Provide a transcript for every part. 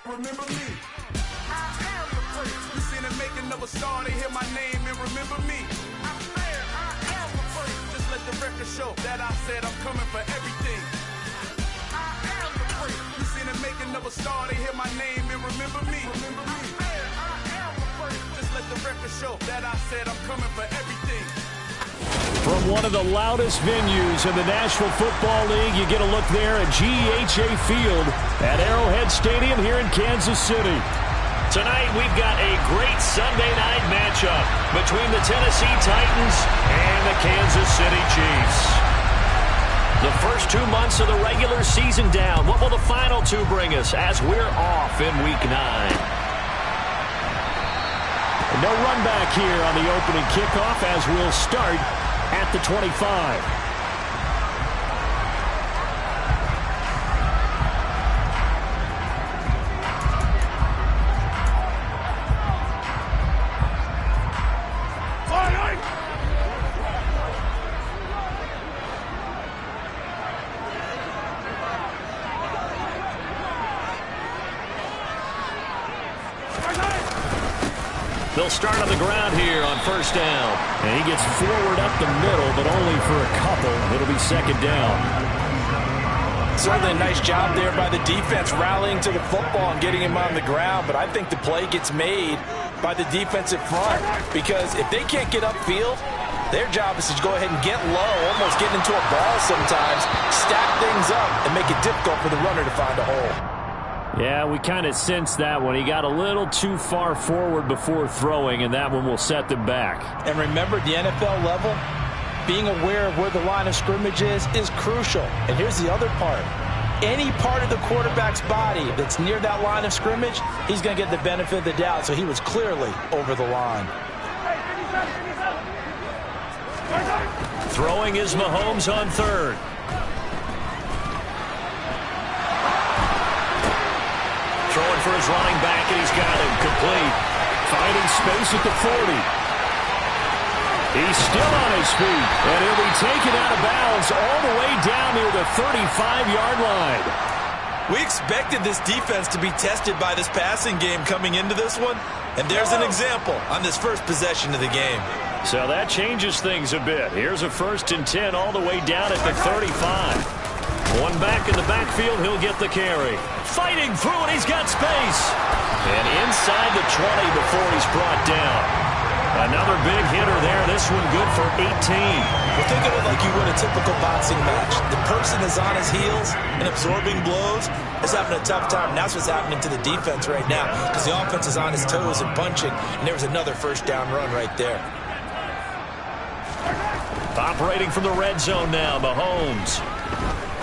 Remember me. I am the place. You seen the making of a star, they hear my name and remember me. I said I am the place. Just let the record show that I said I'm coming for everything. I am the place. You seen the making of a star, they hear my name and remember me. Remember me. I said I am the place. Just let the record show that I said I'm coming for everything. From one of the loudest venues in the National Football League, you get a look there at Jayhill Field at Arrowhead Stadium here in Kansas City. Tonight, we've got a great Sunday night matchup between the Tennessee Titans and the Kansas City Chiefs. The first 2 months of the regular season down. What will the final two bring us as we're off in Week 9? No run back here on the opening kickoff as we'll start at the 25. They'll start on the ground here on first down. And he gets forward up the middle, but only for a couple. It'll be second down. Certainly a nice job there by the defense rallying to the football and getting him on the ground. But I think the play gets made by the defensive front because if they can't get upfield, their job is to go ahead and get low, almost get into a ball sometimes, stack things up, and make it difficult for the runner to find a hole. Yeah, we kind of sensed that when he got a little too far forward before throwing, and that one will set them back. And remember, the NFL level, being aware of where the line of scrimmage is crucial. And here's the other part. Any part of the quarterback's body that's near that line of scrimmage, he's going to get the benefit of the doubt. So he was clearly over the line. Throwing is Mahomes on third. Throwing for his running back, and he's got him complete. Finding space at the 40. He's still on his feet, and he'll be taken out of bounds all the way down near the 35-yard line. We expected this defense to be tested by this passing game coming into this one, and there's an example on this first possession of the game. So that changes things a bit. Here's a 1st and 10 all the way down at the 35. One back in the backfield, he'll get the carry. Fighting through it, he's got space. And inside the 20 before he's brought down. Another big hitter there, this one good for 18. Well, think of it like you would a typical boxing match. The person is on his heels and absorbing blows is having a tough time. And that's what's happening to the defense right now because the offense is on his toes and punching, and there was another first down run right there. Operating from the red zone now, Mahomes.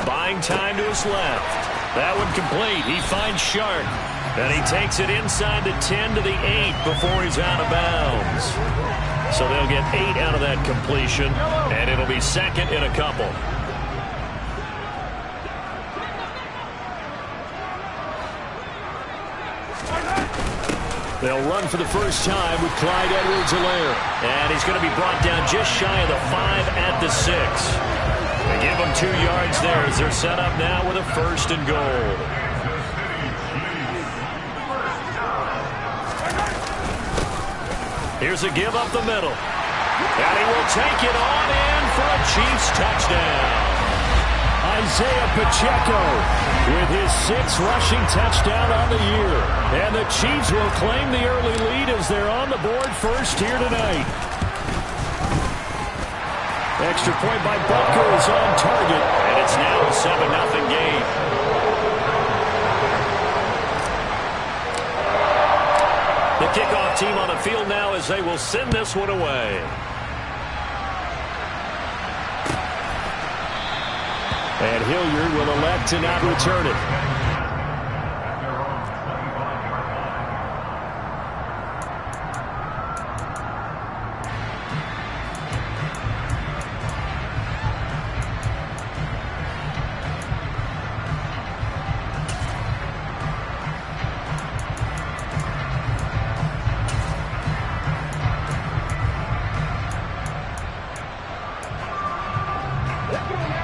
Buying time to his left. That one complete. He finds Shark. And he takes it inside the 10 to the 8 before he's out of bounds. So they'll get 8 out of that completion. And it'll be second in a couple. They'll run for the first time with Clyde Edwards-Helaire. And he's going to be brought down just shy of the 5 at the 6. They give him 2 yards there as they're set up now with a 1st and goal. Here's a give up the middle. And he will take it on in for a Chiefs touchdown. Isaiah Pacheco with his 6th rushing touchdown on the year. And the Chiefs will claim the early lead as they're on the board first here tonight. Extra point by Butker is on target. And it's now a 7-0 game. The kickoff team on the field now as they will send this one away. And Hilliard will elect to not return it.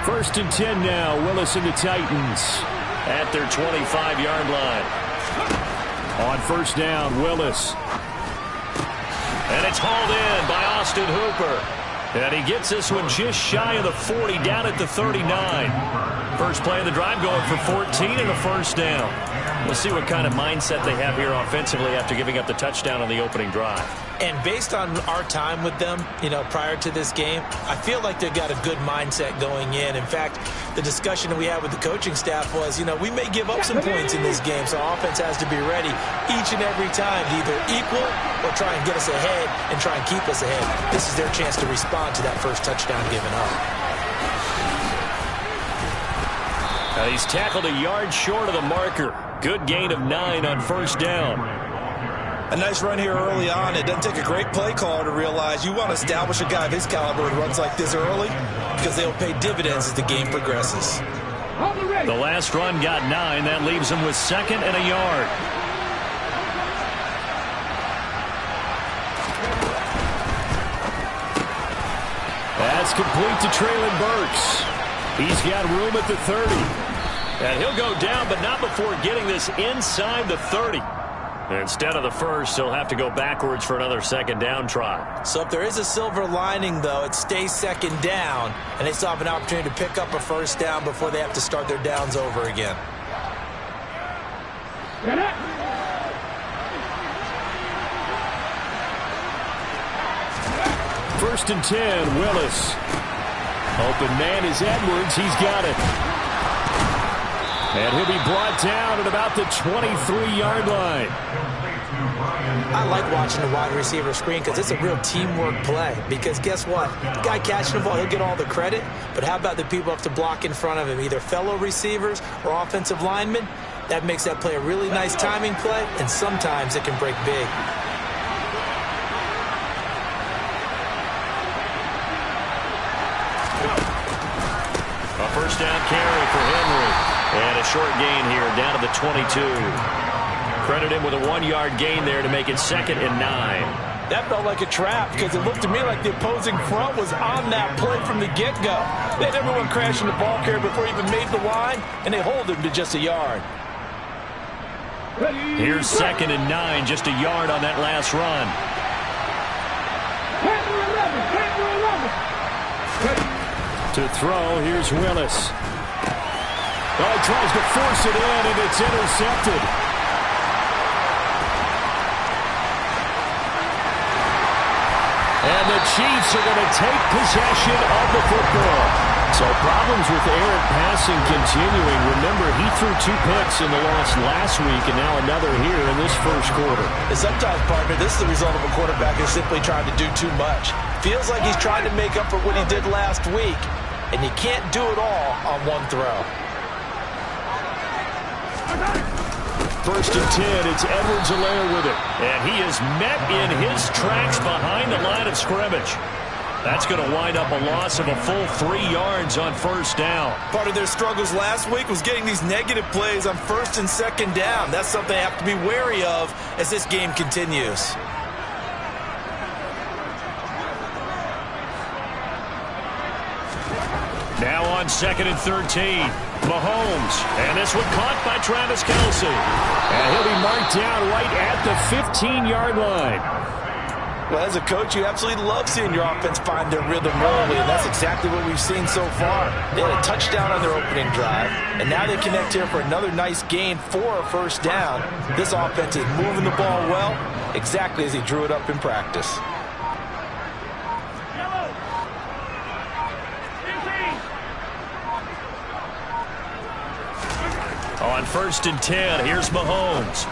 First and 10 now. Willis and the Titans at their 25-yard line. On first down, Willis. And it's hauled in by Austin Hooper. And he gets this one just shy of the 40, down at the 39. First play of the drive going for 14 and a first down. We'll see what kind of mindset they have here offensively after giving up the touchdown on the opening drive. And based on our time with them, prior to this game, I feel like they've got a good mindset going in. In fact, the discussion that we had with the coaching staff was, we may give up some points in this game, so offense has to be ready each and every time to either equal or try and get us ahead and try and keep us ahead. This is their chance to respond to that first touchdown given up. He's tackled a yard short of the marker. Good gain of 9 on first down. A nice run here early on. It doesn't take a great play caller to realize you want to establish a guy of his caliber who runs like this early because they'll pay dividends as the game progresses. The last run got 9. That leaves him with 2nd and a yard. That's complete to Traylon Burks. He's got room at the 30. And he'll go down, but not before getting this inside the 30. Instead of the first, he'll have to go backwards for another second down try. So if there is a silver lining, though, it stays second down, and they still have an opportunity to pick up a first down before they have to start their downs over again. First and 10, Willis. Open man is Edwards. He's got it. And he'll be brought down at about the 23-yard line. I like watching the wide receiver screen because it's a real teamwork play. Because guess what? The guy catching the ball, he'll get all the credit. But how about the people who have to block in front of him, either fellow receivers or offensive linemen? That makes that play a really nice timing play, and sometimes it can break big. A first down carry for Henry. And a short gain here down to the 22. Credit him with a 1-yard gain there to make it 2nd and 9. That felt like a trap because it looked to me like the opposing front was on that play from the get-go. They had everyone crashing the ball carrier before he even made the line, and they hold him to just a yard. Here's 2nd and 9, just a yard on that last run. To throw, here's Willis. Well, he tries to force it in, and it's intercepted. And the Chiefs are going to take possession of the football. So problems with errant passing continuing. Remember, he threw 2 picks in the loss last week, and now another here in this first quarter. And sometimes, partner, this is the result of a quarterback who's simply trying to do too much. Feels like he's trying to make up for what he did last week, and you can't do it all on one throw. First and 10, it's Edwards-Helaire with it. And he is met in his tracks behind the line of scrimmage. That's going to wind up a loss of a full 3 yards on first down. Part of their struggles last week was getting these negative plays on first and second down. That's something they have to be wary of as this game continues. Now on 2nd and 13, Mahomes. And this one caught by Travis Kelce. And he'll be marked down right at the 15-yard line. Well, as a coach, you absolutely love seeing your offense find their rhythm early, and that's exactly what we've seen so far. They had a touchdown on their opening drive, and now they connect here for another nice gain for a first down. This offense is moving the ball well, exactly as he drew it up in practice. On 1st and 10, here's Mahomes.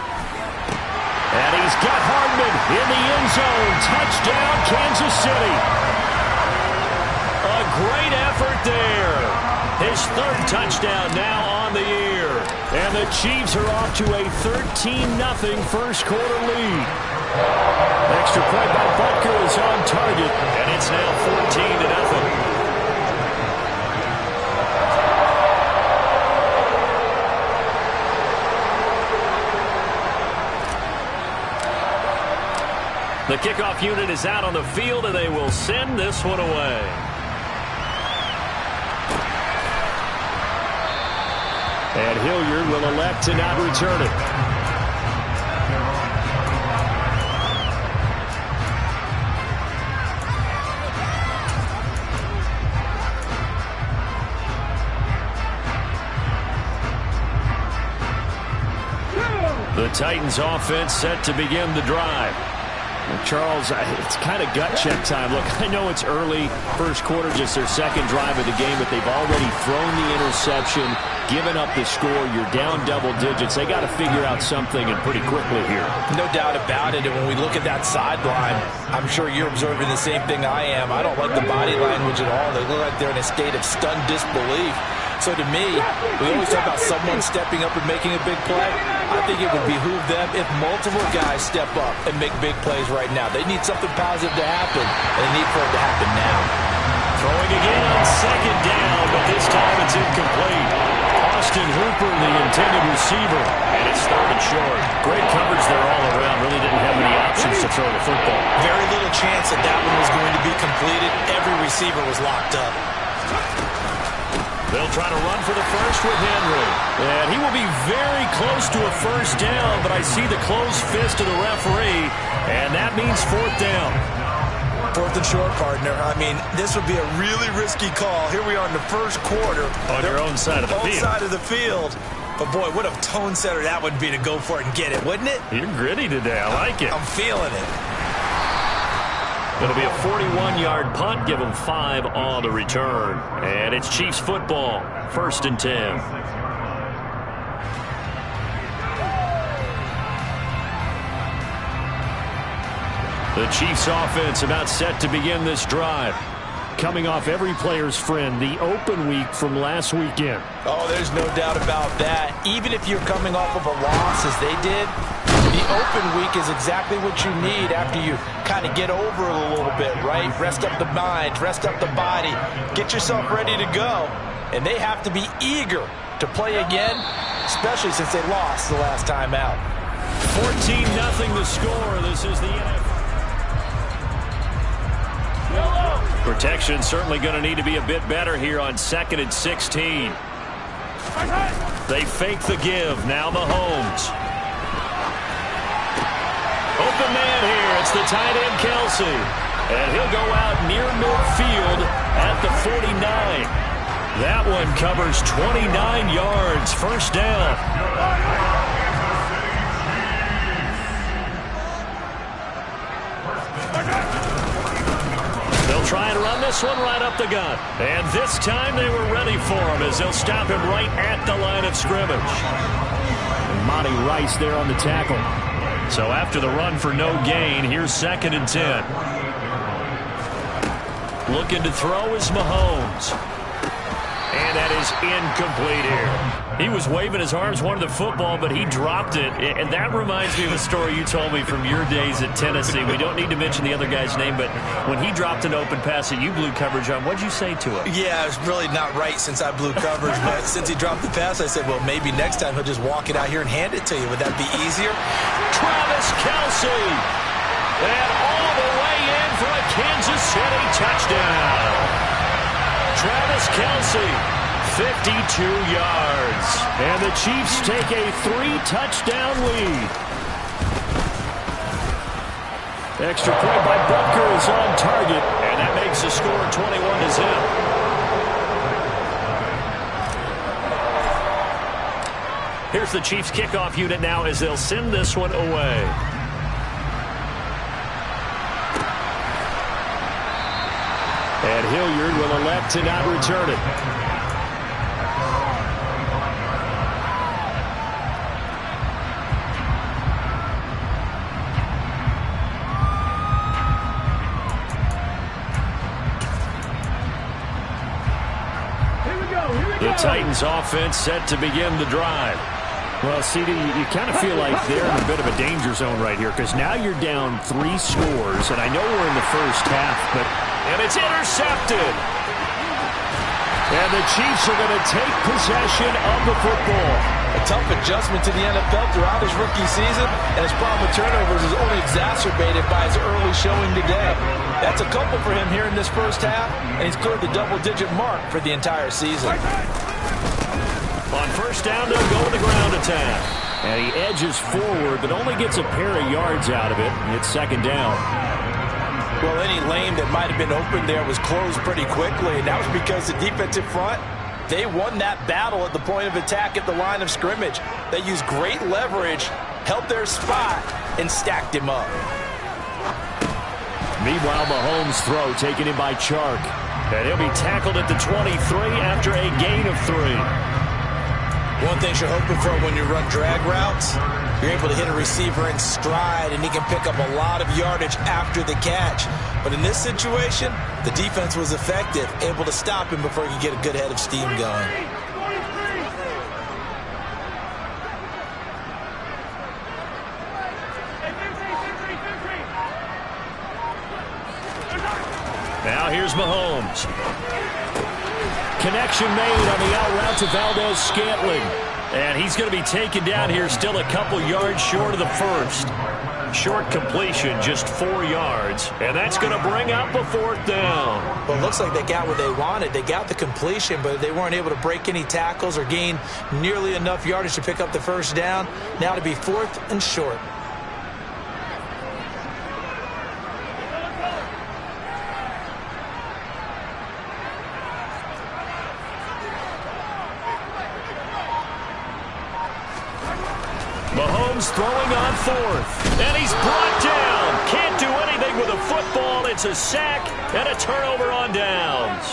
And he's got Hardman in the end zone. Touchdown, Kansas City. A great effort there. His 3rd touchdown now on the year. And the Chiefs are off to a 13-0 first quarter lead. Extra point by Butker is on target. And it's now 14-0. The kickoff unit is out on the field, and they will send this one away. And Hilliard will elect to not return it. The Titans offense set to begin the drive. Well, Charles, it's kind of gut check time. Look, I know it's early, first quarter, just their second drive of the game, but they've already thrown the interception, given up the score. You're down double digits. They got to figure out something, and pretty quickly here. No doubt about it. And when we look at that sideline, I'm sure you're observing the same thing I am. I don't like the body language at all. They look like they're in a state of stunned disbelief. So to me, we always talk about someone stepping up and making a big play. I think it would behoove them if multiple guys step up and make big plays right now. They need something positive to happen, and they need for it to happen now. Throwing again on second down, but this time it's incomplete. Austin Hooper, the intended receiver, and it's third and short. Great coverage there all around. Really didn't have many options to throw the football. Very little chance that that one was going to be completed. Every receiver was locked up. They'll try to run for the first with Henry. And he will be very close to a first down, but I see the closed fist of the referee, and that means fourth down. Fourth and short, partner. I mean, this would be a really risky call. Here we are in the first quarter. On your own side of the field. Side of the field. But, boy, what a tone setter that would be to go for it and get it, wouldn't it? You're gritty today. I like it. I'm feeling it. Going to be a 41-yard punt. Give them 5 on the return. And it's Chiefs football. 1st and 10. The Chiefs offense about set to begin this drive. Coming off every player's friend, the open week from last weekend. Oh, there's no doubt about that. Even if you're coming off of a loss as they did, the open week is exactly what you need after you kind of get over it a little bit, right? Rest up the mind, rest up the body, get yourself ready to go. And they have to be eager to play again, especially since they lost the last time out. 14-0 the score. This is the NFL. Protection certainly going to need to be a bit better here on 2nd and 16. They fake the give. Now Mahomes. Open man here. It's the tight end, Kelsey. And he'll go out near midfield at the 49. That one covers 29 yards. First down. They'll try and run this one right up the gut. And this time they were ready for him as they'll stop him right at the line of scrimmage. And Monty Rice there on the tackle. So after the run for no gain, here's 2nd and 10. Looking to throw is Mahomes. And that is incomplete here. He was waving his arms, wanted the football, but he dropped it. And that reminds me of a story you told me from your days at Tennessee. We don't need to mention the other guy's name, but when he dropped an open pass that you blew coverage on, what'd you say to him? Yeah, it's really not right since I blew coverage, but since he dropped the pass, I said, well, maybe next time he'll just walk it out here and hand it to you. Would that be easier? Travis Kelce. And all the way in for a Kansas City touchdown. Travis Kelce, 52 yards. And the Chiefs take a 3-touchdown lead. Extra point by Butker is on target, and that makes the score 21-0. Here's the Chiefs kickoff unit now as they'll send this one away. And Hilliard will elect to not return it. The Titans offense set to begin the drive. Well, CD, you kind of feel like they're in a bit of a danger zone right here because now you're down 3 scores, and I know we're in the first half, but... And it's intercepted. And the Chiefs are going to take possession of the football. A tough adjustment to the NFL throughout his rookie season, and his problem with turnovers is only exacerbated by his early showing today. That's a couple for him here in this first half, and he's cleared the double-digit mark for the entire season. On first down, they'll go with the ground attack. And he edges forward, but only gets a pair of yards out of it. It's 2nd down. Well, any lane that might have been open there was closed pretty quickly, and that was because the defensive front, they won that battle at the point of attack at the line of scrimmage. They used great leverage held their spot, and stacked him up. Meanwhile, Mahomes' throw taken in by Chark. And he'll be tackled at the 23 after a gain of 3. One thing you're hoping for when you run drag routes, you're able to hit a receiver in stride, and he can pick up a lot of yardage after the catch. But in this situation, the defense was effective, able to stop him before he could get a good head of steam going. Now here's Mahomes. Connection made on the out route to Valdez-Scantling. And he's going to be taken down here, still a couple yards short of the first. Short completion, just 4 yards. And that's going to bring up a 4th down. Well, it looks like they got what they wanted. They got the completion, but they weren't able to break any tackles or gain nearly enough yardage to pick up the first down. Now to be 4th and short. Mahomes throwing on 4th. And he's brought down. Can't do anything with a football. It's a sack and a turnover on downs.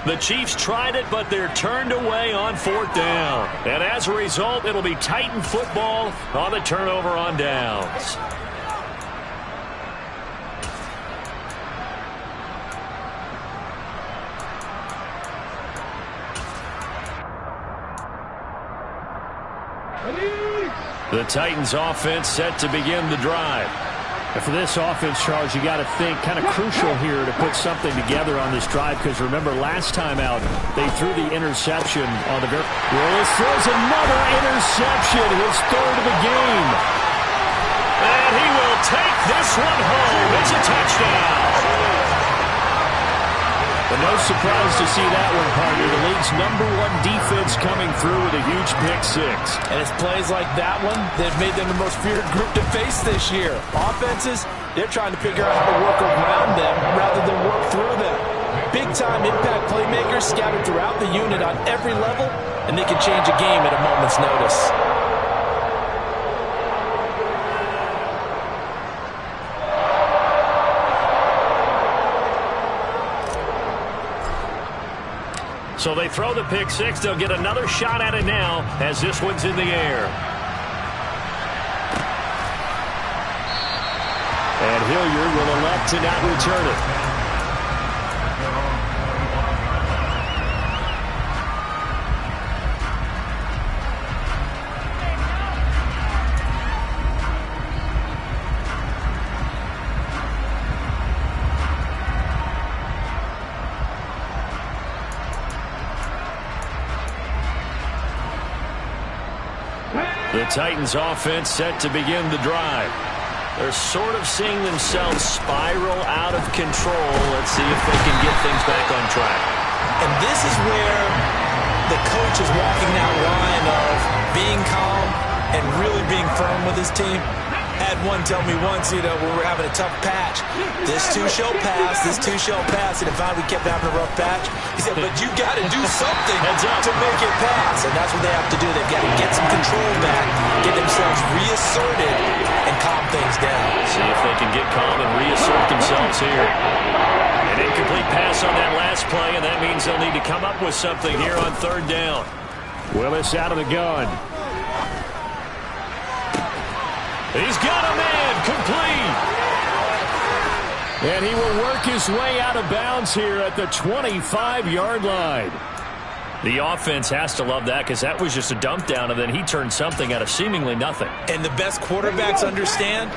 The Chiefs tried it, but they're turned away on 4th down. And as a result, it'll be Titan football on the turnover on downs. The Titans offense set to begin the drive. And for this offense, Charles, you got to think kind of crucial here to put something together on this drive, because remember last time out they threw the interception on the very. Willis throws another interception, his 3rd of the game. And he will take this one home. It's a touchdown. But no surprise to see that one, partner. The league's #1 defense coming through with a huge pick 6. And it's plays like that one that have made them the most feared group to face this year. Offenses, they're trying to figure out how to work around them rather than work through them. Big-time impact playmakers scattered throughout the unit on every level, and they can change a game at a moment's notice. So they throw the pick 6. They'll get another shot at it now as this one's in the air. And Hilliard will elect to not return it. The Titans offense set to begin the drive. They're sort of seeing themselves spiral out of control. Let's see if they can get things back on track. And this is where the coach is walking that line of being calm and really being firm with his team. Had one tell me once, when we were having a tough patch, this too shall pass, this too shall pass. And if we kept having a rough patch, he said, but you got to do something to make it pass. And that's what they have to do. They've got to get some control back, get themselves reasserted, and calm things down. See if they can get calm and reassert themselves here. An incomplete pass on that last play, and that means they'll need to come up with something here on 3rd down. Willis out of the gun. He's got a man, complete. And he will work his way out of bounds here at the 25-yard line. The offense has to love that, because that was just a dump down, and then he turned something out of seemingly nothing. And the best quarterbacks understand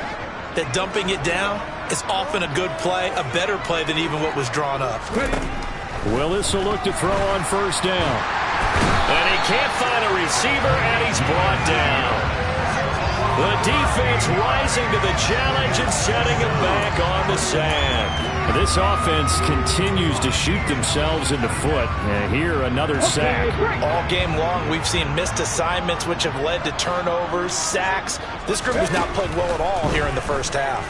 that dumping it down is often a good play, a better play than even what was drawn up. Willis will look to throw on 1st down. And he can't find a receiver, and he's brought down. The defense rising to the challenge and setting him back on the sand. This offense continues to shoot themselves in the foot. And here, another sack. All game long, we've seen missed assignments, which have led to turnovers, sacks. This group has not played well at all here in the first half.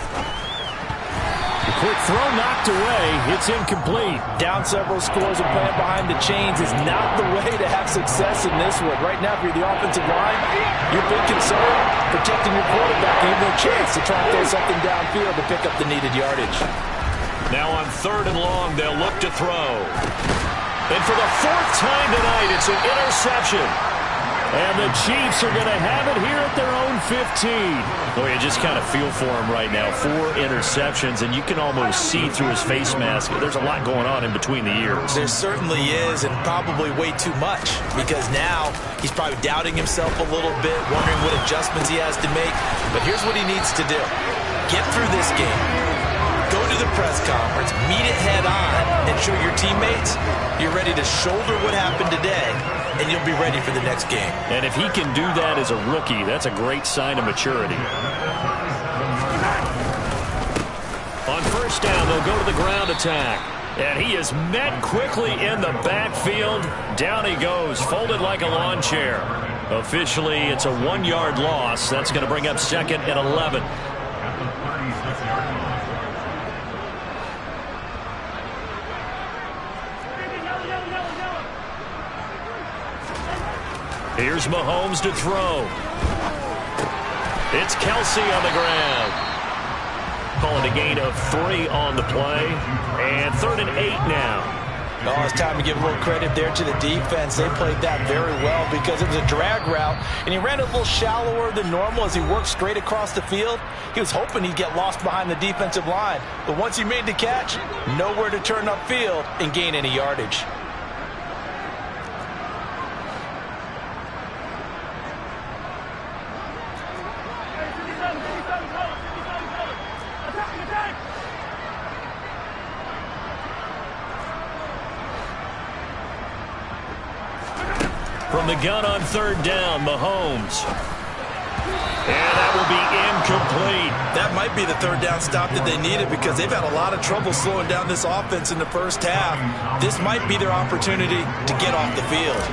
The quick throw knocked away. It's incomplete. Down several scores and playing behind the chains is not the way to have success in this one. Right now, if you're the offensive line, your big concern, protecting your chance to try and throw something downfield to pick up the needed yardage. Now on 3rd and long, they'll look to throw. And for the 4th time tonight, it's an interception. And the Chiefs are going to have it here at their own 15. Boy, you just kind of feel for him right now. 4 interceptions, and you can almost see through his face mask. There's a lot going on in between the ears. There certainly is, and probably way too much, because now he's probably doubting himself a little bit, wondering what adjustments he has to make. But here's what he needs to do. Get through this game. Go to the press conference, meet it head on, and show your teammates you're ready to shoulder what happened today, and you'll be ready for the next game. And if he can do that as a rookie, that's a great sign of maturity. On 1st down, they'll go to the ground attack. And he is met quickly in the backfield. Down he goes, folded like a lawn chair. Officially, it's a 1-yard loss. That's going to bring up 2nd and 11. Here's Mahomes to throw. It's Kelsey on the ground. Call it a gain of 3 on the play. And 3rd and 8 now. Oh, it's time to give a little credit there to the defense. They played that very well because it was a drag route, and he ran a little shallower than normal as he worked straight across the field. He was hoping he'd get lost behind the defensive line, but once he made the catch, nowhere to turn upfield and gain any yardage. From the gun on 3rd down, Mahomes. And that will be incomplete. That might be the 3rd down stop that they needed because they've had a lot of trouble slowing down this offense in the first half. This might be their opportunity to get off the field.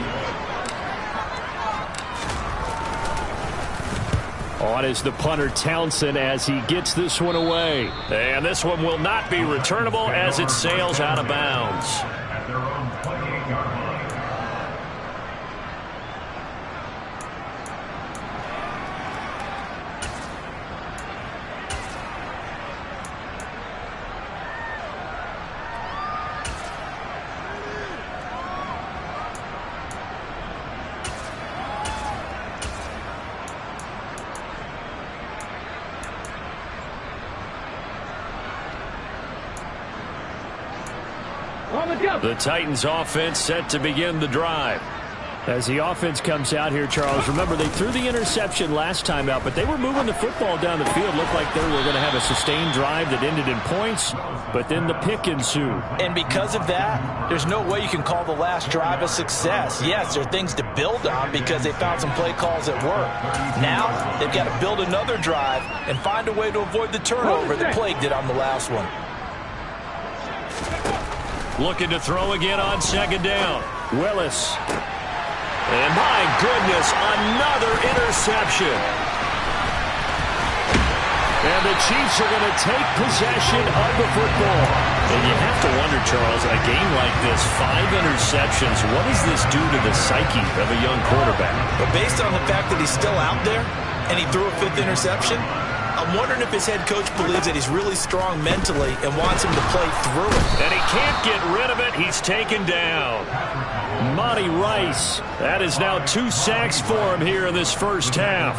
On is the punter Townsend as he gets this one away. And this one will not be returnable as it sails out of bounds. The Titans offense set to begin the drive. As the offense comes out here, Charles, remember they threw the interception last time out, but they were moving the football down the field. Looked like they were going to have a sustained drive that ended in points, but then the pick ensued. And because of that, there's no way you can call the last drive a success. Yes, there are things to build on because they found some play calls that work. Now, they've got to build another drive and find a way to avoid the turnover that plagued it on the last one. Looking to throw again on 2nd down. Willis. And my goodness, another interception. And the Chiefs are going to take possession of the football. And you have to wonder, Charles, in a game like this, 5 interceptions, what does this do to the psyche of a young quarterback? But based on the fact that he's still out there and he threw a 5th interception, I'm wondering if his head coach believes that he's really strong mentally and wants him to play through it. And he can't get rid of it. He's taken down. Monty Rice. That is now 2 sacks for him here in this first half.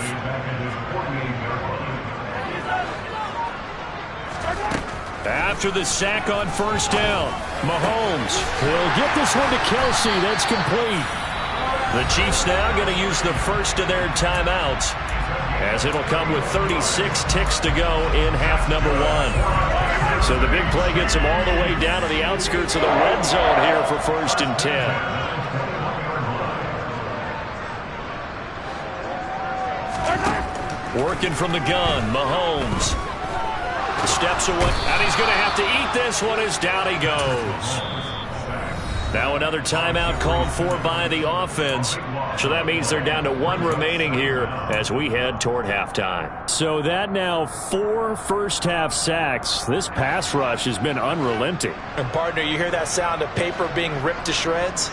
After the sack on 1st down, Mahomes. He'll get this one to Kelsey. That's complete. The Chiefs now going to use the first of their timeouts, as it'll come with 36 ticks to go in half number 1. So the big play gets them all the way down to the outskirts of the red zone here for 1st and 10. Working from the gun, Mahomes. Steps away, and he's going to have to eat this one as down he goes. Now another timeout called for by the offense. So that means they're down to 1 remaining here as we head toward halftime. So that now 4 first-half sacks. This pass rush has been unrelenting. And, partner, you hear that sound of paper being ripped to shreds?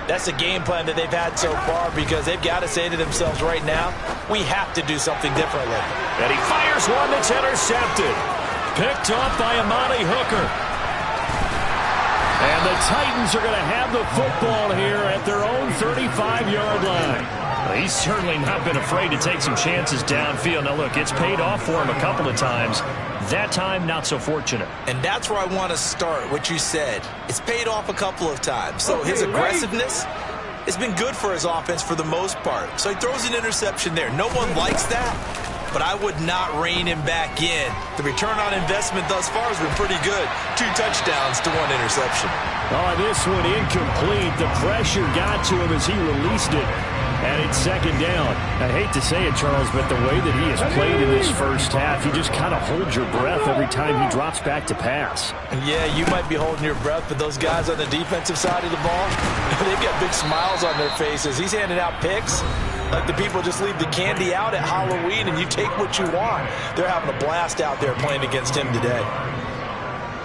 That's a game plan that they've had so far because they've got to say to themselves right now, we have to do something differently. And he fires one that's intercepted. Picked off by Amani Hooker. And the Titans are going to have the football here at their own 35-yard line. Well, he's certainly not been afraid to take some chances downfield. Now, look, it's paid off for him a couple of times. That time, not so fortunate. And that's where I want to start, what you said. It's paid off a couple of times. So his aggressiveness has been good for his offense for the most part. So he throws an interception there. No one likes that, but I would not rein him back in. The return on investment thus far has been pretty good. 2 touchdowns to 1 interception. Oh, this one incomplete. The pressure got to him as he released it. And it's second down. I hate to say it, Charles, but the way that he has played in this first half, you just kind of hold your breath every time he drops back to pass. Yeah, you might be holding your breath, but those guys on the defensive side of the ball, they've got big smiles on their faces. He's handing out picks like the people just leave the candy out at Halloween and you take what you want. They're having a blast out there playing against him today.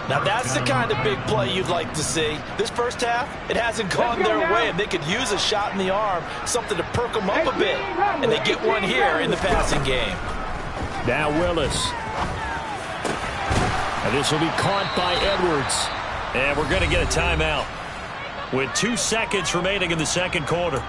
Now, that's the kind of big play you'd like to see. This first half, it hasn't gone their way, and they could use a shot in the arm, something to perk them up a bit. And they get one here in the passing game. Now Willis. And this will be caught by Edwards. And we're going to get a timeout with 2 seconds remaining in the second quarter.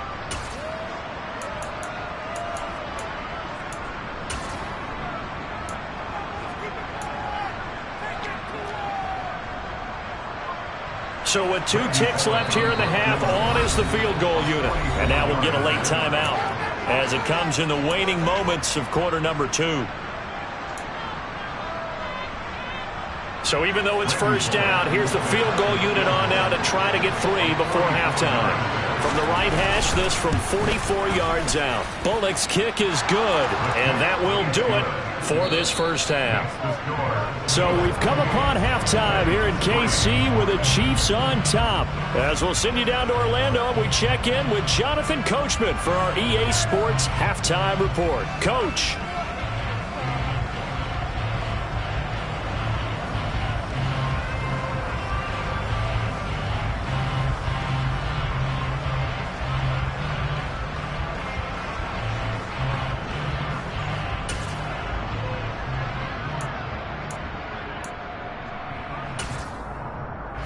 So with 2 ticks left here in the half, on is the field goal unit. And now we'll get a late timeout as it comes in the waning moments of quarter number 2. So even though it's first down, here's the field goal unit on now to try to get 3 before halftime. From the right hash, this from 44 yards out. Bullock's kick is good, and that will do it for this first half. So we've come upon halftime here in KC with the Chiefs on top. As we'll send you down to Orlando, we check in with Jonathan Coachman for our EA Sports Halftime Report. Coach.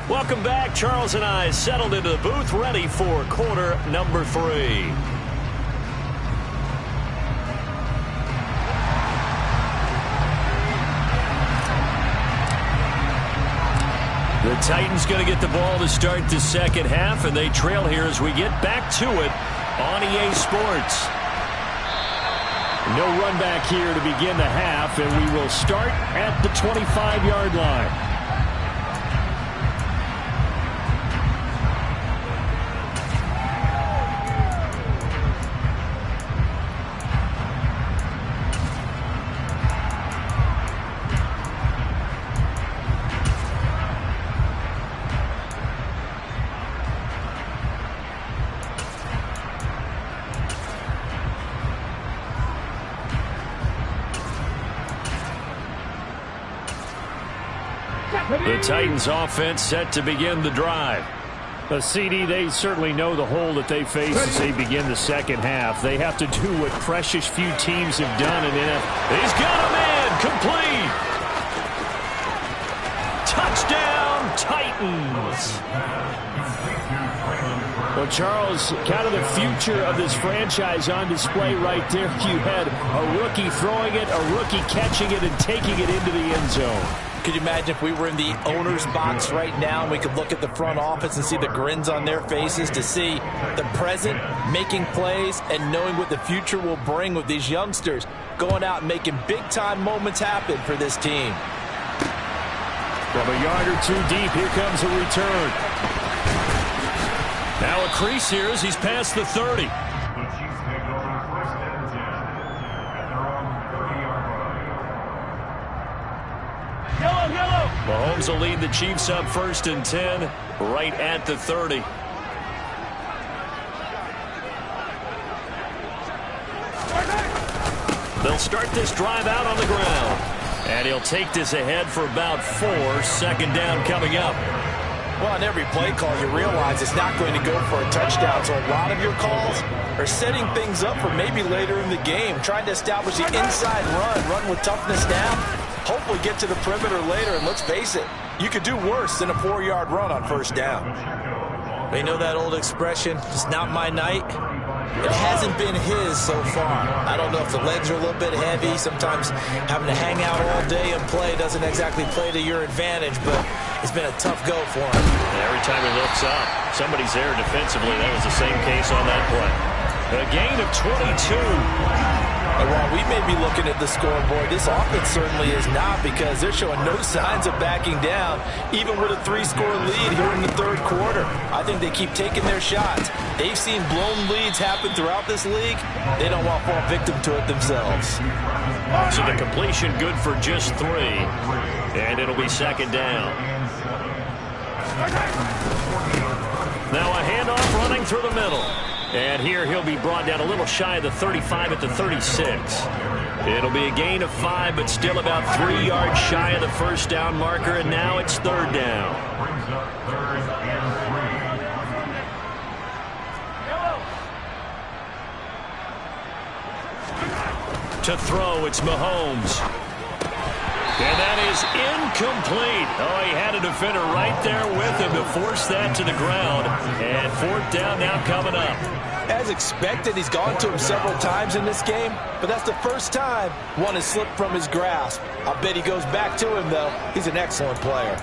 Welcome back. Charles and I settled into the booth, ready for quarter number 3. The Titans going to get the ball to start the second half, and they trail here as we get back to it on EA Sports. No run back here to begin the half, and we will start at the 25-yard line. The Titans offense set to begin the drive. CD, they certainly know the hole that they face as they begin the second half. They have to do what precious few teams have done in NFL. He's got a man, complete. Touchdown, Titans. Well, Charles, kind of the future of this franchise on display right there. You had a rookie throwing it, a rookie catching it, and taking it into the end zone. Could you imagine if we were in the owner's box right now and we could look at the front office and see the grins on their faces, to see the present making plays and knowing what the future will bring with these youngsters going out and making big-time moments happen for this team. From a yard or 2 deep, here comes a return. Now a crease here as he's past the 30. Mahomes will lead the Chiefs up 1st and 10 right at the 30. They'll start this drive out on the ground. And he'll take this ahead for about 4. Second down coming up. Well, on every play call, you realize it's not going to go for a touchdown, so a lot of your calls are setting things up for maybe later in the game, trying to establish the inside run with toughness now, hopefully get to the perimeter later, and let's face it, you could do worse than a 4-yard run on first down. They know that old expression, it's not my night. It hasn't been his so far. I don't know if the legs are a little bit heavy. Sometimes having to hang out all day and play doesn't exactly play to your advantage, but it's been a tough go for him. And every time he looks up, somebody's there defensively. That was the same case on that play. A gain of 22. And while we may be looking at the scoreboard, this offense certainly is not, because they're showing no signs of backing down, even with a 3-score lead here in the third quarter. I think they keep taking their shots. They've seen blown leads happen throughout this league. They don't want to fall victim to it themselves. So the completion good for just 3, and it'll be second down. Now a handoff running through the middle. And here he'll be brought down a little shy of the 35 at the 36. It'll be a gain of 5, but still about 3 yards shy of the first down marker, and now it's third down. To throw, it's Mahomes. And that is incomplete. Oh, he had a defender right there with him to force that to the ground. And fourth down now coming up. As expected, he's gone to him several times in this game, but that's the first time one has slipped from his grasp. I bet he goes back to him, though. He's an excellent player.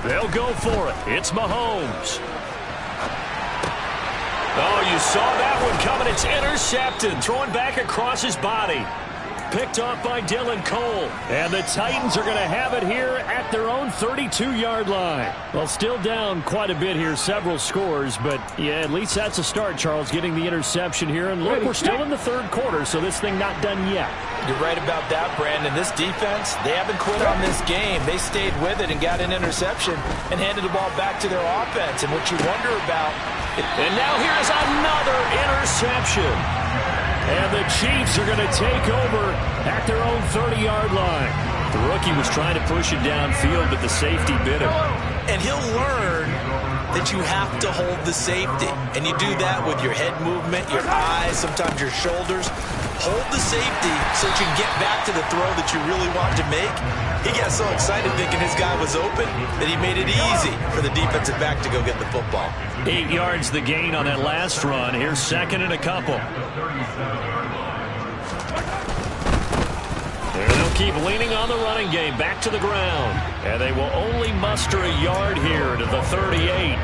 They'll go for it. It's Mahomes. Oh, you saw that one coming. It's intercepted. Throwing back across his body. Picked off by Dylan Cole. And the Titans are going to have it here at their own 32-yard line. Well, still down quite a bit here, several scores. But, yeah, at least that's a start, Charles, getting the interception here. And, look, we're still in the third quarter, so this thing not done yet. You're right about that, Brandon. This defense, they haven't quit on this game. They stayed with it and got an interception and handed the ball back to their offense. And what you wonder about... And now here's another interception. And the Chiefs are going to take over at their own 30-yard line. The rookie was trying to push it downfield, but the safety bit him. And he'll learn that you have to hold the safety. And you do that with your head movement, your eyes, sometimes your shoulders. Hold the safety so that you can get back to the throw that you really want to make. He got so excited thinking his guy was open that he made it easy for the defensive back to go get the football. 8 yards the gain on that last run. Here's second and a couple. And they'll keep leaning on the running game back to the ground. And they will only muster a yard here to the 38.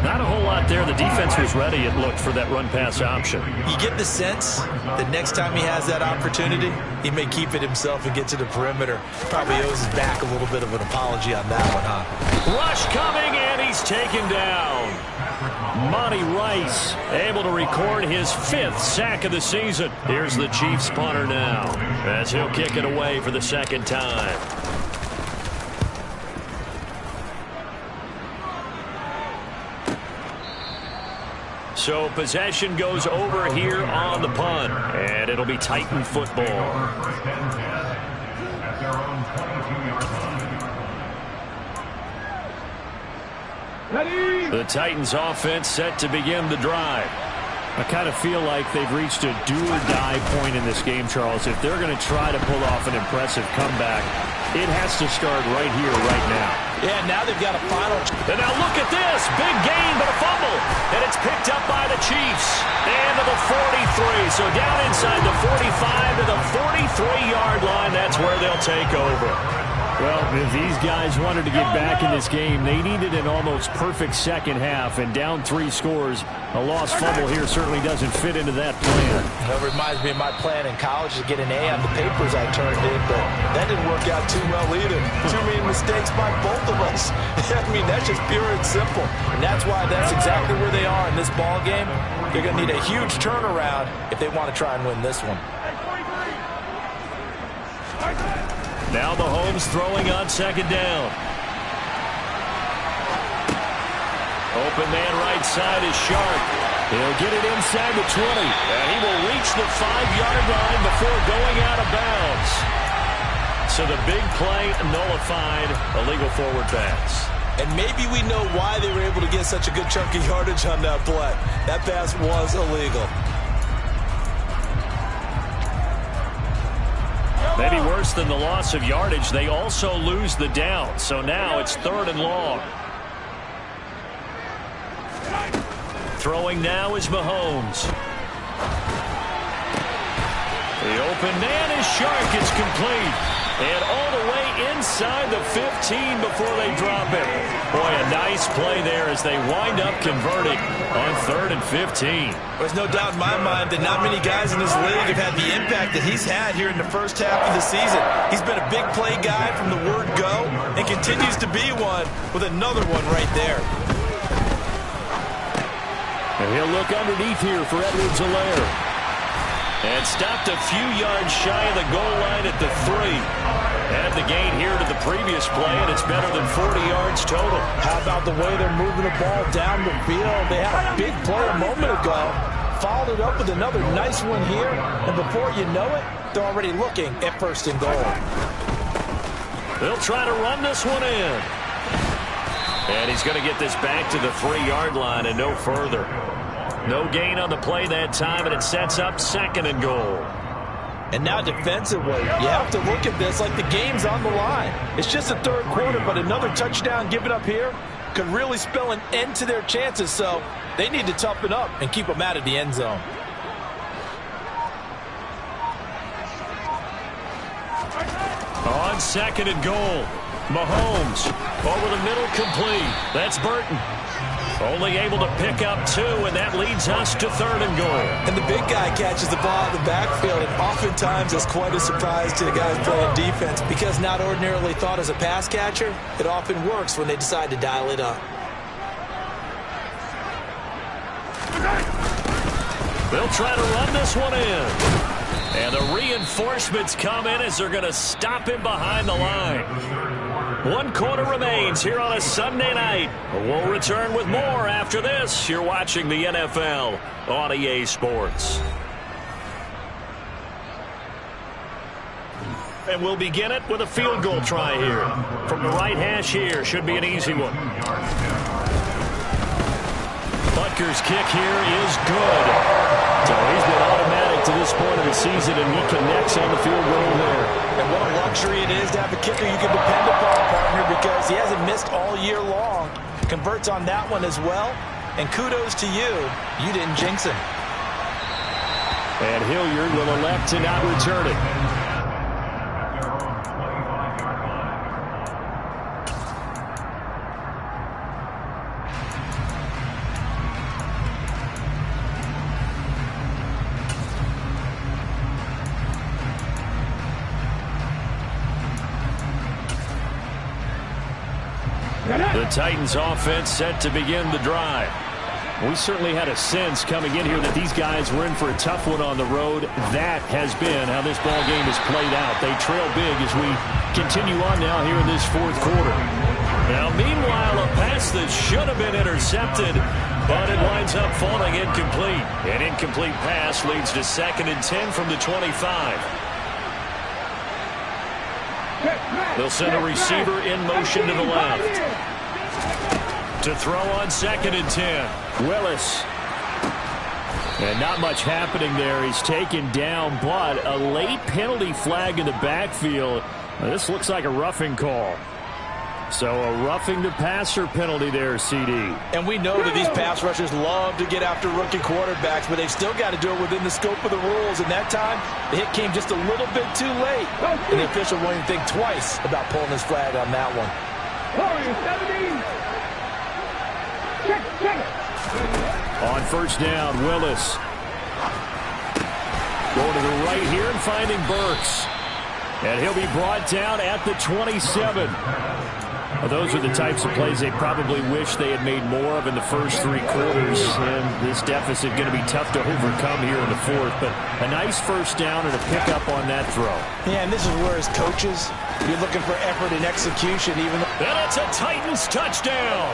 Not a whole lot there. The defense was ready, it looked, for that run-pass option. You get the sense that next time he has that opportunity, he may keep it himself and get to the perimeter. Probably owes his back a little bit of an apology on that one, huh? Rush coming, and he's taken down. Monty Rice able to record his 5th sack of the season. Here's the Chiefs punter now as he'll kick it away for the second time. So possession goes over here on the punt, and it'll be Titan football. The Titans offense set to begin the drive. I kind of feel like they've reached a do-or-die point in this game, Charles. If they're going to try to pull off an impressive comeback, it has to start right here, right now. Yeah, now they've got a final. And now look at this. Big gain, but a fumble. And it's picked up by the Chiefs. And to the 43. So down inside the 45 to the 43-yard line. That's where they'll take over. Well, if these guys wanted to get back in this game, they needed an almost perfect second half, and down 3 scores. A lost fumble here certainly doesn't fit into that plan. That reminds me of my plan in college to get an A on the papers I turned in, but that didn't work out too well either. Too many mistakes by both of us. I mean, that's just pure and simple. And that's why that's exactly where they are in this ball game. They're going to need a huge turnaround if they want to try and win this one. Now Mahomes throwing on second down. Open man right side is Sharp. He'll get it inside the 20. And he will reach the 5-yard line before going out of bounds. So the big play nullified, illegal forward pass. And maybe we know why they were able to get such a good chunk of yardage on that play. That pass was illegal. Maybe worse than the loss of yardage, they also lose the down. So now it's 3rd and long. Throwing now is Mahomes. The open man is Shark. It's complete. And all the way inside the 15 before they drop it. Boy, a nice play there as they wind up converting on 3rd and 15. There's no doubt in my mind that not many guys in this league have had the impact that he's had here in the first half of the season. He's been a big play guy from the word go and continues to be one with another one right there. And he'll look underneath here for Edwards-Helaire. And stopped a few yards shy of the goal line at the 3. Add the gain here to the previous play, and it's better than 40 yards total. How about the way they're moving the ball down the field? They had a big play a moment ago, followed it up with another nice one here, and before you know it, they're already looking at 1st and goal. They'll try to run this one in. And he's going to get this back to the 3-yard line and no further. No gain on the play that time, and it sets up 2nd and goal. And now defensively, you have to look at this like the game's on the line. It's just the 3rd quarter, but another touchdown given up here could really spell an end to their chances. So they need to toughen up and keep them out of the end zone. On 2nd and goal, Mahomes over the middle, complete. That's Burton. Only able to pick up 2, and that leads us to 3rd and goal. And the big guy catches the ball in the backfield, and oftentimes it's quite a surprise to the guys playing defense because not ordinarily thought as a pass catcher, it often works when they decide to dial it up. They'll try to run this one in. And the reinforcements come in as they're going to stop him behind the line. 1 quarter remains here on a Sunday night. We'll return with more after this. You're watching the NFL on EA Sports. And we'll begin it with a field goal try here. From the right hash here, should be an easy one. Butker's kick here is good. So he's been automatic to this point of the season, and he connects on the field goal there. And what a luxury it is to have a kicker you can depend upon, partner, because he hasn't missed all year long. Converts on that one as well. And kudos to you. You didn't jinx him. And Hilliard will elect to not return it. The Titans offense set to begin the drive. We certainly had a sense coming in here that these guys were in for a tough one on the road. That has been how this ball game has played out. They trail big as we continue on now here in this 4th quarter. Now, meanwhile, a pass that should have been intercepted, but it winds up falling incomplete. An incomplete pass leads to 2nd and 10 from the 25. They'll send a receiver in motion to the left. To throw on 2nd and 10. Willis. And not much happening there. He's taken down, but a late penalty flag in the backfield. This looks like a roughing call. So a roughing the passer penalty there, CD. And we know that these pass rushers love to get after rookie quarterbacks, but they've still got to do it within the scope of the rules. And that time, the hit came just a little bit too late. And the official won't even think twice about pulling his flag on that one. On first down, Willis. Going to the right here and finding Burks. And he'll be brought down at the 27. Well, those are the types of plays they probably wish they had made more of in the first 3 quarters. And this deficit going to be tough to overcome here in the 4th. But a nice first down and a pickup on that throw. Yeah, and this is where as coaches, you're looking for effort and execution. And it's a Titans touchdown.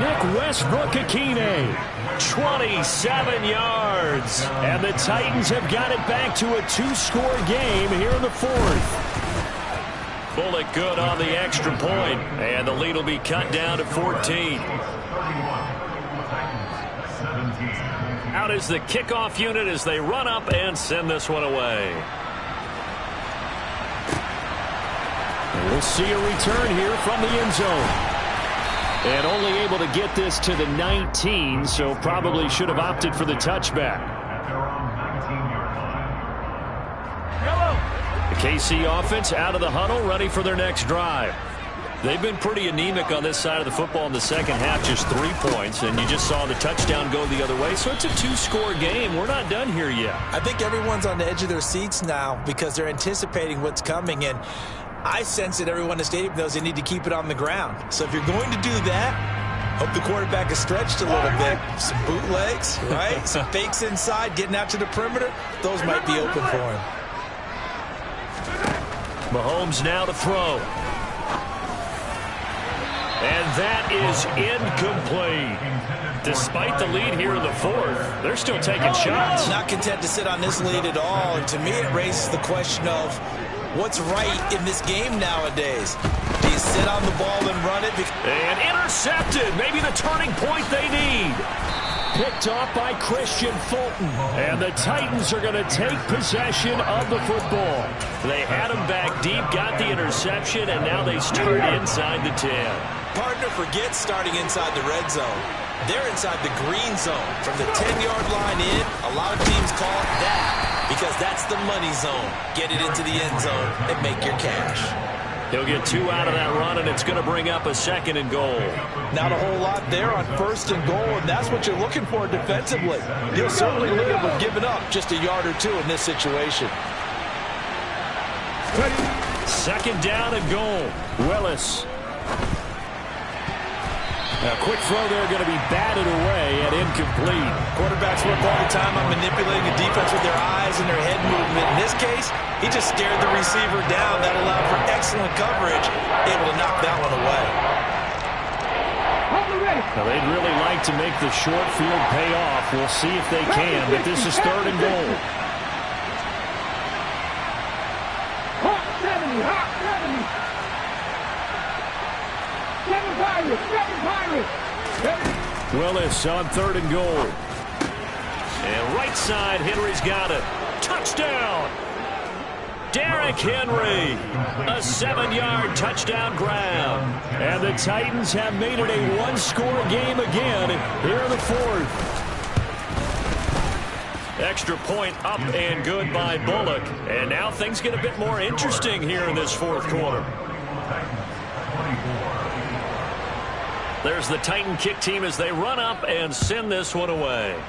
Nick Westbrook-Akine, 27 yards. And the Titans have got it back to a 2-score game here in the 4th. Bullock good on the extra point, and the lead will be cut down to 14. Out is the kickoff unit as they run up and send this one away. And we'll see a return here from the end zone. And only able to get this to the 19, so probably should have opted for the touchback. The KC offense out of the huddle, ready for their next drive. They've been pretty anemic on this side of the football in the second half, just 3 points, and you just saw the touchdown go the other way, so it's a 2-score game. We're not done here yet. I think everyone's on the edge of their seats now because they're anticipating what's coming, and I sense that everyone in the stadium knows they need to keep it on the ground. So if you're going to do that, hope the quarterback is stretched a little bit. Some bootlegs, right? Some fakes inside, getting out to the perimeter. Those might be open for him. Mahomes now to throw. And that is incomplete. Despite the lead here in the 4th, they're still taking shots. Not content to sit on this lead at all. And to me, it raises the question of what's right in this game nowadays. Do you sit on the ball and run it? And intercepted. Maybe the turning point they need. Picked off by Christian Fulton. And the Titans are going to take possession of the football. They had him back deep, got the interception, and now they start inside the 10. Partner forgets starting inside the red zone. They're inside the green zone. From the 10-yard line in, a lot of teams call it that because that's the money zone. Get it into the end zone and make your cash. He'll get 2 out of that run, and it's going to bring up a 2nd and goal. Not a whole lot there on 1st and goal, and that's what you're looking for defensively. He'll certainly live with giving up just a yard or 2 in this situation. 2nd down and goal. Willis. A quick throw there going to be batted away and incomplete. Quarterbacks work all the time on manipulating the defense with their eyes and their head movement. In this case, he just stared the receiver down. That allowed for excellent coverage, able to knock that one away. Now, they'd really like to make the short field pay off. We'll see if they can, but this is 3rd and goal. Willis on 3rd and goal. And right side, Henry's got it. Touchdown! Derrick Henry, a 7-yard touchdown grab. And the Titans have made it a 1-score game again here in the 4th. Extra point up and good by Bullock. And now things get a bit more interesting here in this 4th quarter. There's the Titan kick team as they run up and send this one away.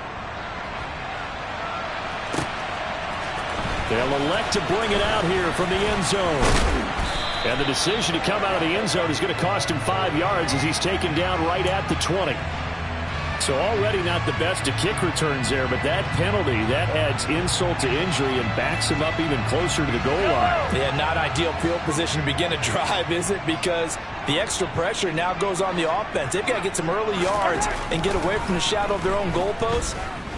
They'll elect to bring it out here from the end zone. And the decision to come out of the end zone is going to cost him 5 yards as he's taken down right at the 20. So already not the best of kick returns there, but that penalty, that adds insult to injury and backs him up even closer to the goal line. Yeah, not ideal field position to begin a drive, is it? Because the extra pressure now goes on the offense. They've got to get some early yards and get away from the shadow of their own goalposts.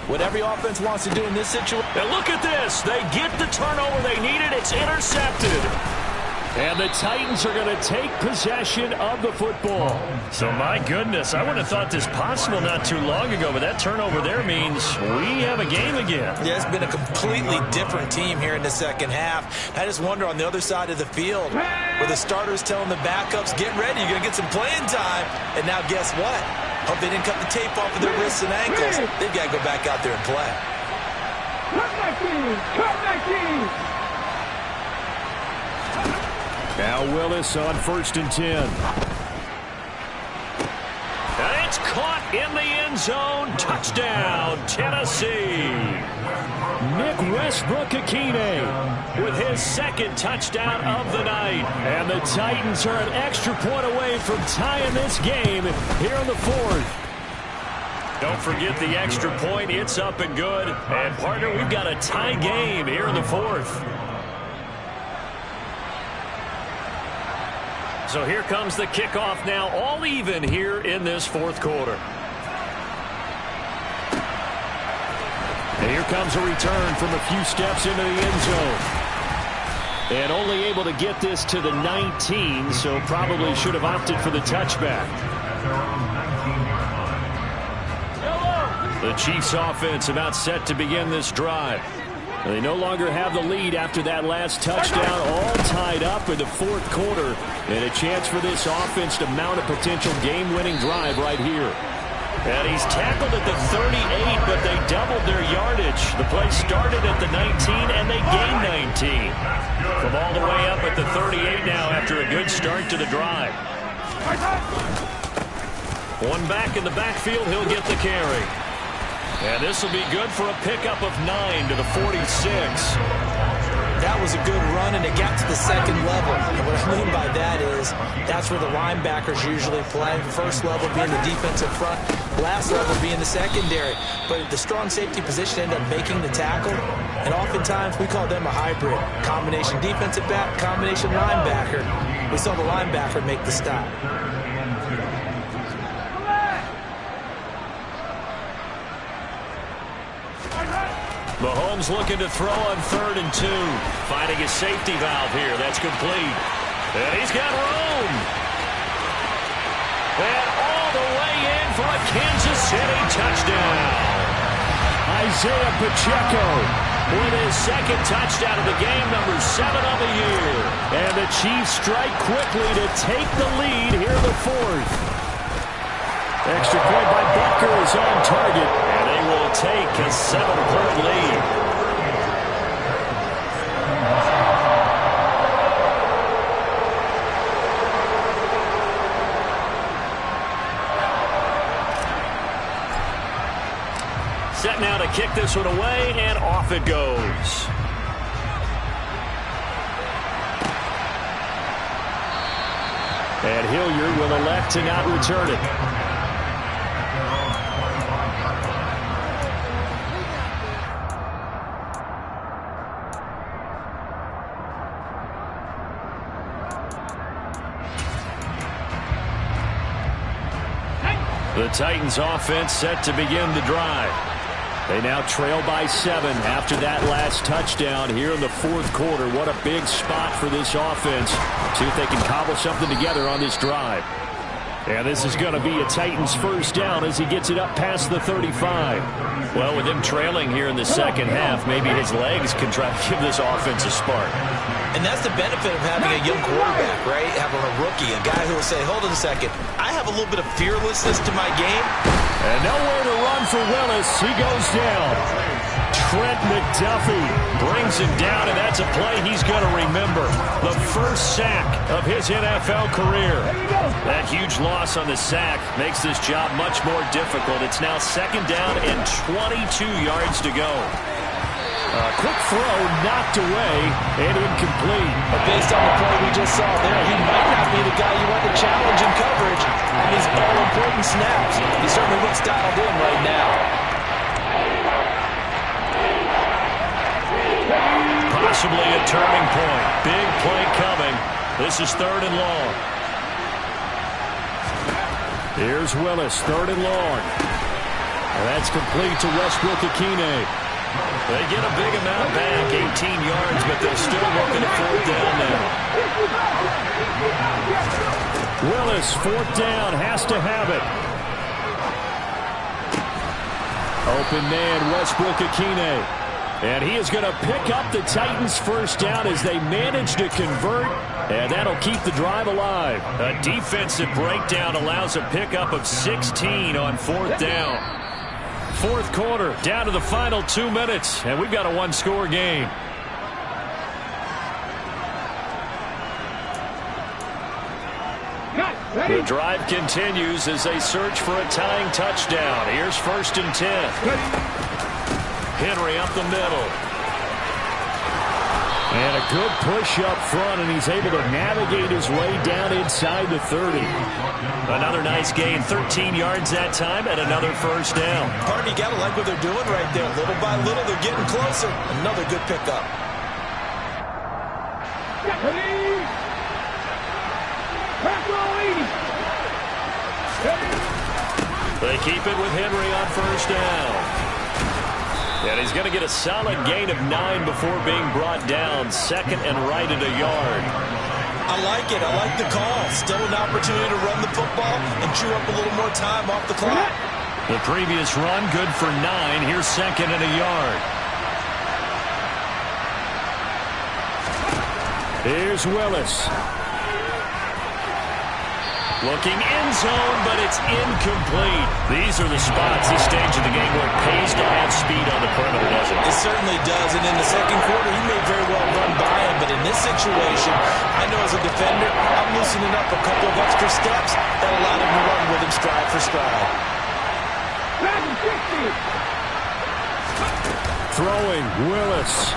What every offense wants to do in this situation. And look at this. They get the turnover they needed. It's intercepted. And the Titans are going to take possession of the football. So, my goodness, I wouldn't have thought this possible not too long ago, but that turnover there means we have a game again. Yeah, it's been a completely different team here in the second half. I just wonder on the other side of the field where the starters telling the backups, get ready, you're going to get some playing time. And now guess what? Hope they didn't cut the tape off of their wrists and ankles. They've got to go back out there and play. Come back in! Come back in! Now Willis on 1st and 10. And it's caught in the end zone. Touchdown, Tennessee. Nick Westbrook-Akine with his 2nd touchdown of the night. And the Titans are an extra point away from tying this game here in the 4th. Don't forget the extra point. It's up and good. And, partner, we've got a tie game here in the 4th. So here comes the kickoff now, all even here in this 4th quarter. And here comes a return from a few steps into the end zone. And only able to get this to the 19, so probably should have opted for the touchback. The Chiefs offense about set to begin this drive. They no longer have the lead after that last touchdown, all tied up in the 4th quarter. And a chance for this offense to mount a potential game-winning drive right here. And he's tackled at the 38, but they doubled their yardage. The play started at the 19, and they gained 19. From all the way up at the 38 now after a good start to the drive. One back in the backfield, he'll get the carry. And this will be good for a pickup of 9 to the 46. That was a good run, and it got to the 2nd level. And what I mean by that is that's where the linebackers usually play. First level being the defensive front, last level being the secondary. But the strong safety position ended up making the tackle, and oftentimes we call them a hybrid. Combination defensive back, combination linebacker. We saw the linebacker make the stop. Mahomes looking to throw on 3rd and 2. Finding his safety valve here. That's complete. And he's got room. And all the way in for a Kansas City touchdown. Isaiah Pacheco with his 2nd touchdown of the game, number 7 of the year. And the Chiefs strike quickly to take the lead here in the 4th. Extra point by Butker is on target. And they will take a 7-point lead. Set now to kick this one away, and off it goes. And Hilliard will elect to not return it. The Titans offense set to begin the drive. They now trail by 7 after that last touchdown here in the 4th quarter. What a big spot for this offense. See if they can cobble something together on this drive. And this is going to be a Titans 1st down as he gets it up past the 35. Well, with him trailing here in the 2nd half, maybe his legs can try to give this offense a spark. And that's the benefit of having a young quarterback, right? Having a rookie, a guy who will say, hold on a second, I have a little bit of fearlessness to my game. And nowhere to run for Willis. He goes down. Trent McDuffie brings him down, and that's a play he's going to remember. The first sack of his NFL career. That huge loss on the sack makes this job much more difficult. It's now 2nd down and 22 yards to go. Quick throw knocked away and incomplete. But based on the play we just saw there, he might not be the guy you want to challenge in coverage on these all-important snaps. He certainly looks dialed in right now. Possibly a turning point. Big play coming. This is 3rd and long. Here's Willis, 3rd and long. And that's complete to Westbrook-Akine. They get a big amount back, 18 yards, but they're still looking at 4th down now. Willis, 4th down, has to have it. Open man, Westbrook-Akine. And he is going to pick up the Titans' 1st down as they manage to convert, and that'll keep the drive alive. A defensive breakdown allows a pickup of 16 on 4th down. 4th quarter, down to the final 2 minutes, and we've got a one-score game. The drive continues as they search for a tying touchdown. Here's 1st and 10. Henry up the middle. And a good push up front, and he's able to navigate his way down inside the 30. Another nice gain, 13 yards that time, and another 1st down. Partner, you got to like what they're doing right there. Little by little, they're getting closer. Another good pickup. They keep it with Henry on 1st down. And he's going to get a solid gain of 9 before being brought down. 2nd and right at a yard. I like it. I like the call. Still an opportunity to run the football and chew up a little more time off the clock. The previous run, good for 9. Here's 2nd and a yard. Here's Willis. Looking end zone, but it's incomplete. These are the spots, this stage of the game, where it pays to have speed on the perimeter, doesn't it? It certainly does, and in the 2nd quarter, he may very well run by him, but in this situation, I know as a defender, I'm loosening up a couple of extra steps that allowed him to run with him stride for stride. Throwing, Willis.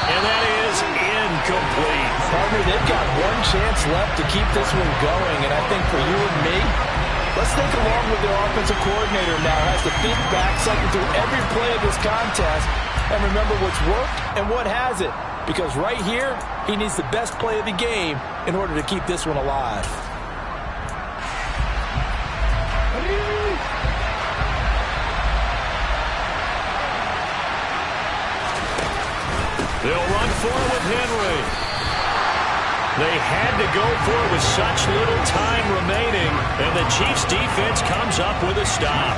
And that is incomplete. Partner, they've got one chance left to keep this one going, and I think for you and me, let's think along with their offensive coordinator now as to think back, cycle through every play of this contest, and remember what's worked and what hasn't. Because right here, he needs the best play of the game in order to keep this one alive. They'll run for it with Henry. They had to go for it with such little time remaining, and the Chiefs' defense comes up with a stop.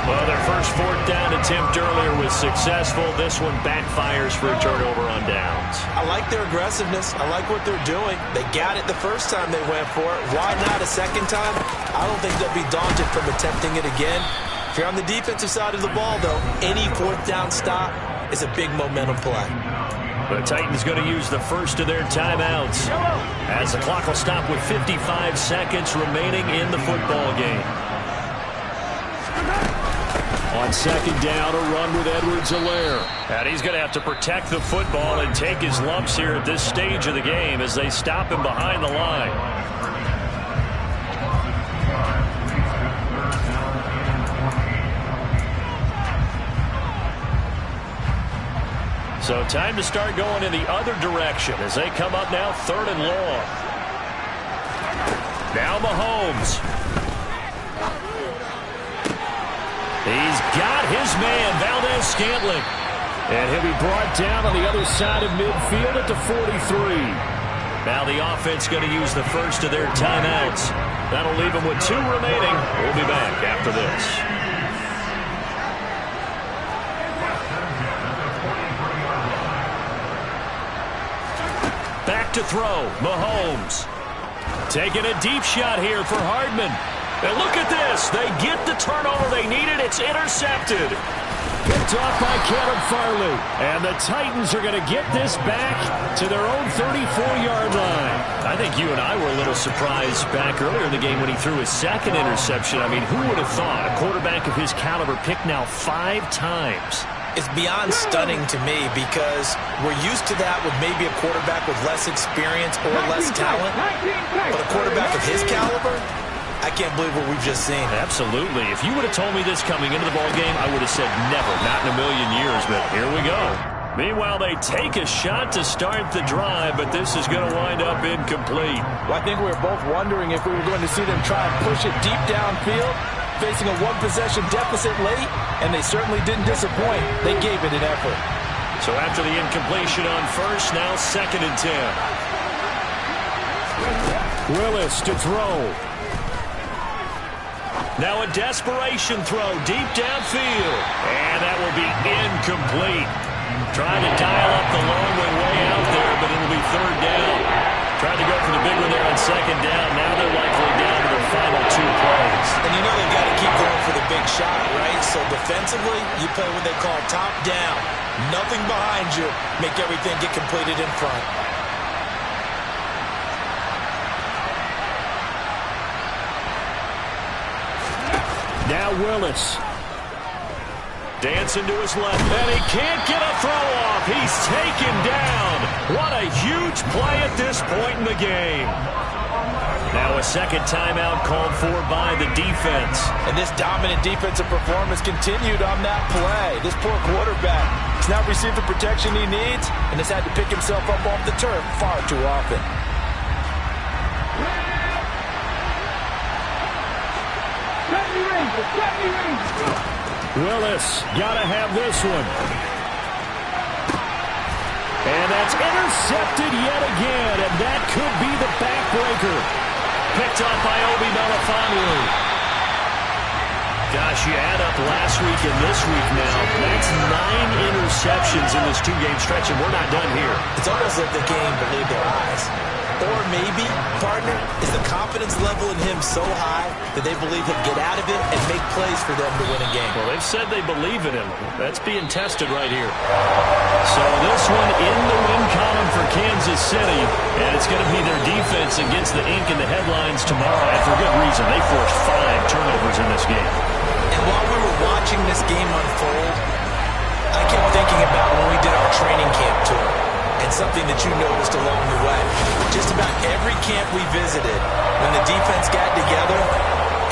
Well, their first 4th down attempt earlier was successful. This one backfires for a turnover on downs. I like their aggressiveness. I like what they're doing. They got it the first time they went for it. Why not a second time? I don't think they'll be daunted from attempting it again. If you're on the defensive side of the ball, though, any 4th down stop is a big momentum play. The Titans going to use the first of their timeouts as the clock will stop with 55 seconds remaining in the football game. On 2nd down, a run with Edwards-Helaire. And he's going to have to protect the football and take his lumps here at this stage of the game as they stop him behind the line. So time to start going in the other direction as they come up now 3rd and long. Now Mahomes. He's got his man, Valdez-Scantling. And he'll be brought down on the other side of midfield at the 43. Now the offense going to use the first of their timeouts. That'll leave them with 2 remaining. We'll be back after this. Back to throw, Mahomes. Taking a deep shot here for Hardman. And look at this. They get the turnover they needed. It's intercepted. Picked off by Caleb Farley. And the Titans are going to get this back to their own 34-yard line. I think you and I were a little surprised back earlier in the game when he threw his 2nd interception. I mean, who would have thought a quarterback of his caliber picked now 5 times? It's beyond stunning to me because we're used to that with maybe a quarterback with less experience or less talent. But a quarterback of his caliber, I can't believe what we've just seen. Absolutely. If you would have told me this coming into the ballgame, I would have said never, not in a million years, but here we go. Meanwhile, they take a shot to start the drive, but this is going to wind up incomplete. Well, I think we were both wondering if we were going to see them try and push it deep downfield. facing a one-possession deficit late, and they certainly didn't disappoint. They gave it an effort. So after the incompletion on first, now 2nd and 10. Willis to throw. Now a desperation throw deep downfield. And that will be incomplete. Trying to dial up the long way out there, but it'll be 3rd down. Tried to go for the big one there on 2nd down. Now they're likely down to their final 2 plays. And you know they've got to keep going for the big shot, right? So defensively, you play what they call top down. Nothing behind you. Make everything get completed in front. Now Willis. Dancing to his left, and he can't get a throw off. He's taken down. What a huge play at this point in the game. Now a 2nd timeout called for by the defense. And this dominant defensive performance continued on that play. This poor quarterback has not received the protection he needs and has had to pick himself up off the turf far too often. Willis, gotta have this one. And that's intercepted yet again, and that could be the backbreaker. Picked up by Obi Melifonwu. Gosh, you add up last week and this week now. That's 9 interceptions in this 2-game stretch, and we're not done here. It's almost like the game believed their eyes. Or maybe, partner, is the confidence level in him so high that they believe he'll get out of it and make plays for them to win a game. Well, they've said they believe in him. That's being tested right here. So this one in the win column for Kansas City, and it's going to be their defense that gets the ink in the headlines tomorrow, and for good reason. They forced 5 turnovers in this game. And while we were watching this game unfold, I kept thinking about when we did our training camp tour. And something that you noticed along the way. Just about every camp we visited, when the defense got together,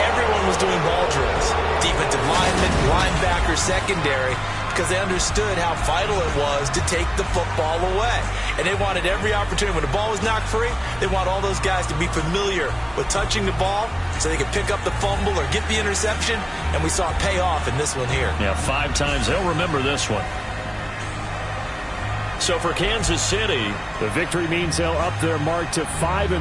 everyone was doing ball drills. Defensive linemen, linebackers, secondary, because they understood how vital it was to take the football away. And they wanted every opportunity. When the ball was knocked free, they want all those guys to be familiar with touching the ball so they could pick up the fumble or get the interception. And we saw it pay off in this one here. Yeah, 5 times. They'll remember this one. So for Kansas City, the victory means they'll up their mark to 5-4.